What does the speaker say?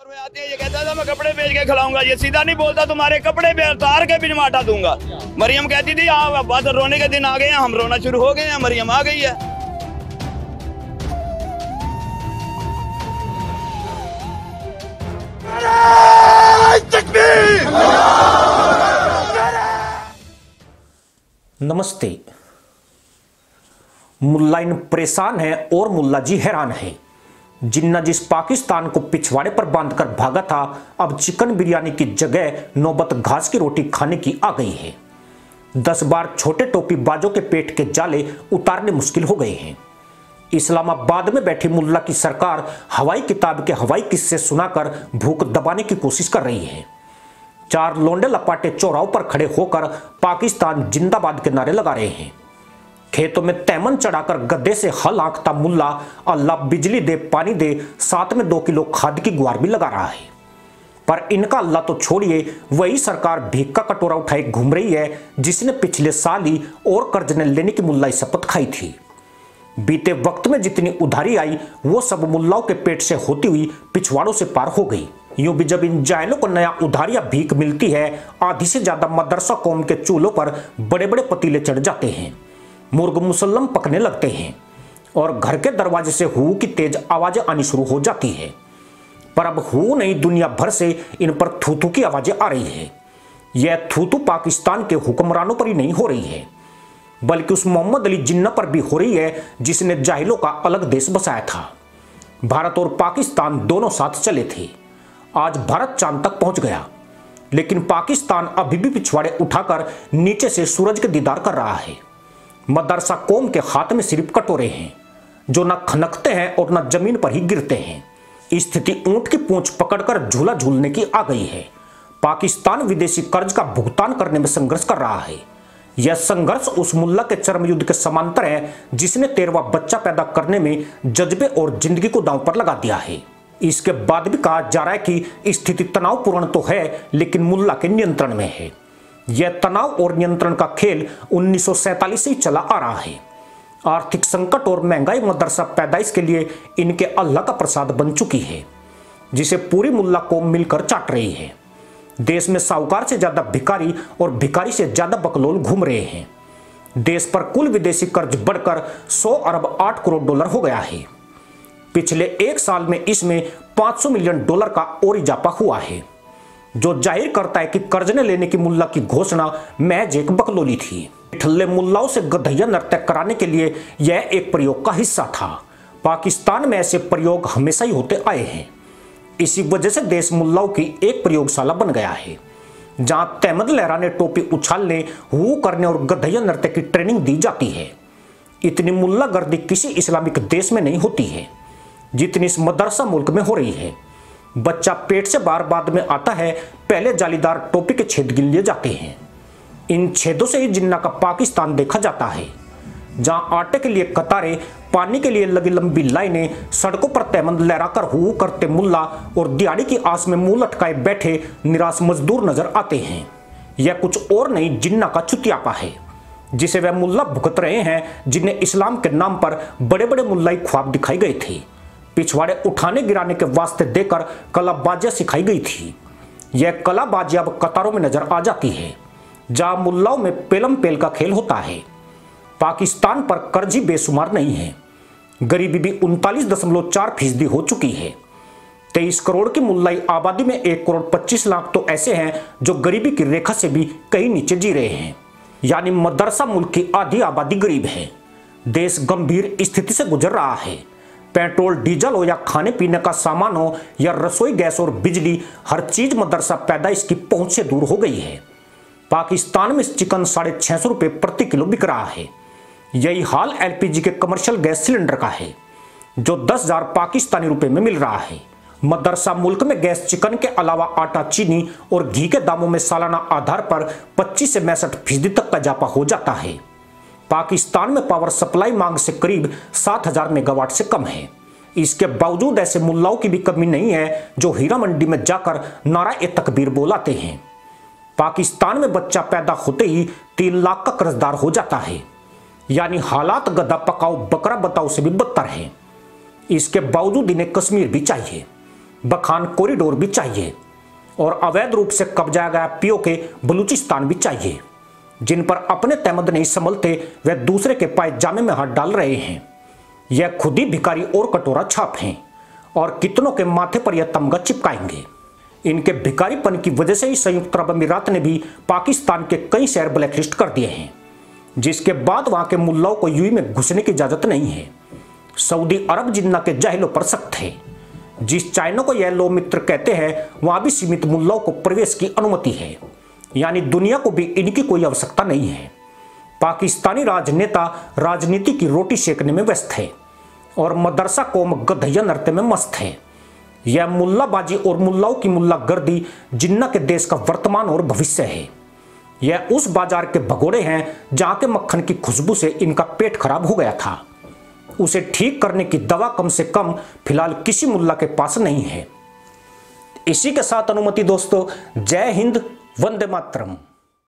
में आते हैं, ये कहता था मैं कपड़े बेच के खिलाऊंगा, ये सीधा नहीं बोलता तुम्हारे कपड़े उतार के भी हटा दूंगा। मरियम कहती थी हाँ बस रोने के दिन आ गए हैं, हम रोना शुरू हो गए हैं, मरियम आ गई है। नमस्ते। मुल्ला इन परेशान है और मुल्ला जी हैरान है। जिन्ना जिस पाकिस्तान को पिछवाड़े पर बांधकर भागा था, अब चिकन बिरयानी की जगह नौबत घास की रोटी खाने की आ गई है। 10 बार छोटे टोपी बाजों के पेट के जाले उतारने मुश्किल हो गए हैं। इस्लामाबाद में बैठी मुल्ला की सरकार हवाई किताब के हवाई किस्से सुनाकर भूख दबाने की कोशिश कर रही है। 4 लोंडे लपाटे चौराहों पर खड़े होकर पाकिस्तान जिंदाबाद के नारे लगा रहे हैं। खेतों में तैमन चढ़ाकर गद्दे से हल आंकता मुल्ला अल्लाह बिजली दे पानी दे, साथ में 2 किलो खाद की गुहार भी लगा रहा है। पर इनका अल्लाह तो छोड़िए, वही सरकार भीख का कटोरा उठाए घूम रही है जिसने पिछले साल ही और कर्ज न लेने की मुल्लाई शपथ खाई थी। बीते वक्त में जितनी उधारी आई वो सब मुल्लाओं के पेट से होती हुई पिछवाड़ों से पार हो गई। यूं भी जब इन जायलों को नया उधारियां भीख मिलती है, आधी से ज्यादा मदरसा कौम के चूल्हों पर बड़े बड़े पतीले चढ़ जाते हैं, मुर्ग मुसल्लम पकने लगते हैं और घर के दरवाजे से हू की तेज आवाजें आनी शुरू हो जाती है। पर अब हू नहीं, दुनिया भर से इन पर थूथू की आवाजें आ रही है। यह थूथू पाकिस्तान के हुक्मरानों पर ही नहीं हो रही है, बल्कि उस मोहम्मद अली जिन्ना पर भी हो रही है जिसने जाहिलों का अलग देश बसाया था। भारत और पाकिस्तान दोनों साथ चले थे। आज भारत चांद तक पहुंच गया, लेकिन पाकिस्तान अभी भी पिछवाड़े उठाकर नीचे से सूरज के दीदार कर रहा है। मदरसा कौम के हाथ में सिर्फ कटोरे हैं जो न खनकते हैं और न जमीन पर ही गिरते हैं। स्थिति ऊंट की पूंछ पकड़कर झूला झूलने की आ गई है। पाकिस्तान विदेशी कर्ज का भुगतान करने में संघर्ष कर रहा है। यह संघर्ष उस मुल्ला के चरम युद्ध के समांतर है जिसने 13वां बच्चा पैदा करने में जज्बे और जिंदगी को दांव पर लगा दिया है। इसके बाद भी कहा जा रहा है कि स्थिति तनावपूर्ण तो है, लेकिन मुल्ला के नियंत्रण में है। यह तनाव और नियंत्रण का खेल 1947 से ही चला आ रहा है। आर्थिक संकट और महंगाई मदरसा पैदाइश के लिए इनके अल्लाह का प्रसाद बन चुकी है, जिसे पूरी मुल्ला कौम मिलकर चाट रही है। देश में साहूकार से ज्यादा भिखारी और भिखारी से ज्यादा बकलोल घूम रहे हैं। देश पर कुल विदेशी कर्ज बढ़कर 100 अरब 8 करोड़ डॉलर हो गया है। पिछले 1 साल में इसमें 500 मिलियन डॉलर का और इजाफा हुआ है, जो जाहिर करता है कि कर्ज न लेने की मुल्ला की घोषणा महज एक बकलोली थी। ठल्ले मुल्लाओं से गधैया नृत्य कराने के लिए यह एक प्रयोग का हिस्सा था। पाकिस्तान में ऐसे प्रयोग हमेशा ही होते आए हैं। इसी वजह से देश मुल्लाओं की एक प्रयोगशाला बन गया है, जहां तहमद लहराने, टोपी उछालने, हू करने और गधैया नृत्य की ट्रेनिंग दी जाती है। इतनी मुल्ला गर्दी किसी इस्लामिक देश में नहीं होती है जितनी इस मदरसा मुल्क में हो रही है। बच्चा पेट से बाहर बाद में आता है, पहले जालीदार टोपी के छेद गिन लिए जाते हैं। इन छेदों से ही जिन्ना का पाकिस्तान देखा जाता है, जहां आटे के लिए कतारें, पानी के लिए लगी लंबी लाइनें, सड़कों पर तहमद लहराकर हू करते मुल्ला और दिहाड़ी की आस में मुंह लटकाए बैठे निराश मजदूर नजर आते हैं। यह कुछ और नहीं, जिन्ना का चुतियापा है, जिसे वह मुल्ला भुगत रहे हैं जिन्हें इस्लाम के नाम पर बड़े बड़े मुल्लाई ख्वाब दिखाई गए थे। पिछवाड़े उठाने गिराने के वास्ते देकर कलाबाजियां सिखाई गई थी। यह कलाबाजी अब कतारों में नजर आ जाती है, जहां मुल्लाओं में पेलम पेल का खेल होता है। पाकिस्तान पर कर्ज ही बेशुमार नहीं है। गरीबी भी 39.4% हो चुकी है। 23 करोड़ की मुल्लाई आबादी में 1 करोड़ 25 लाख तो ऐसे हैं जो गरीबी की रेखा से भी कहीं नीचे जी रहे हैं। यानी मदरसा मुल्क की आधी आबादी गरीब है। देश गंभीर स्थिति से गुजर रहा है। पेट्रोल डीजल हो या खाने पीने का सामान हो या रसोई गैस और बिजली, हर चीज मदरसा पैदाइश की पहुंच से दूर हो गई है। पाकिस्तान में चिकन 650 रुपये प्रति किलो बिक रहा है। यही हाल एलपीजी के कमर्शियल गैस सिलेंडर का है, जो 10,000 पाकिस्तानी रुपए में मिल रहा है। मदरसा मुल्क में गैस, चिकन के अलावा आटा, चीनी और घी के दामों में सालाना आधार पर 25 से 65% तक का इजाफा हो जाता है। पाकिस्तान में पावर सप्लाई मांग से करीब 7,000 मेगावाट से कम है। इसके बावजूद ऐसे मुल्लाओं की भी कमी नहीं है जो हीरा मंडी में जाकर नारा तकबीर बोलाते हैं। पाकिस्तान में बच्चा पैदा होते ही 3 लाख का कर्जदार हो जाता है। यानी हालात गधा पकाओ बकरा बताओ से भी बदतर है। इसके बावजूद इन्हें कश्मीर भी चाहिए। बखान कॉरिडोर भी चाहिए और अवैध रूप से कब्जा गया पीओके बलूचिस्तान भी चाहिए, जिन पर अपने तहमद नहीं संभलते वे दूसरे के पायजामे में हाथ डाल रहे हैं। यह खुद ही भिखारी और कटोरा छाप हैं और कितनों के माथे पर यह तमगा चिपकाएंगे। इनके भिखारीपन की वजह से ही संयुक्त अरब अमीरात ने भी पाकिस्तान के कई शहर ब्लैकलिस्ट कर दिए हैं, जिसके बाद वहां के मुल्लाओं को यूएई में घुसने की इजाजत नहीं है। सऊदी अरब जिन्ना के जाहिलों पर सख्त है। जिस चाइना को यह लो मित्र कहते हैं वहां भी सीमित मुल्लाओं को प्रवेश की अनुमति है, यानी दुनिया को भी इनकी कोई आवश्यकता नहीं है। पाकिस्तानी राजनेता राजनीति की रोटी सेकने में व्यस्त है और मदरसा कौम गधैया नृत्य में मस्त है। यह मुल्लाबाजी और मुल्लाओं की मुल्लागर्दी जिन्ना के देश का वर्तमान और भविष्य है। यह उस बाजार के भगोड़े हैं जहां के मक्खन की खुशबू से इनका पेट खराब हो गया था। उसे ठीक करने की दवा कम से कम फिलहाल किसी मुल्ला के पास नहीं है। इसी के साथ अनुमति दोस्तों, जय हिंद, वंदे मातरम।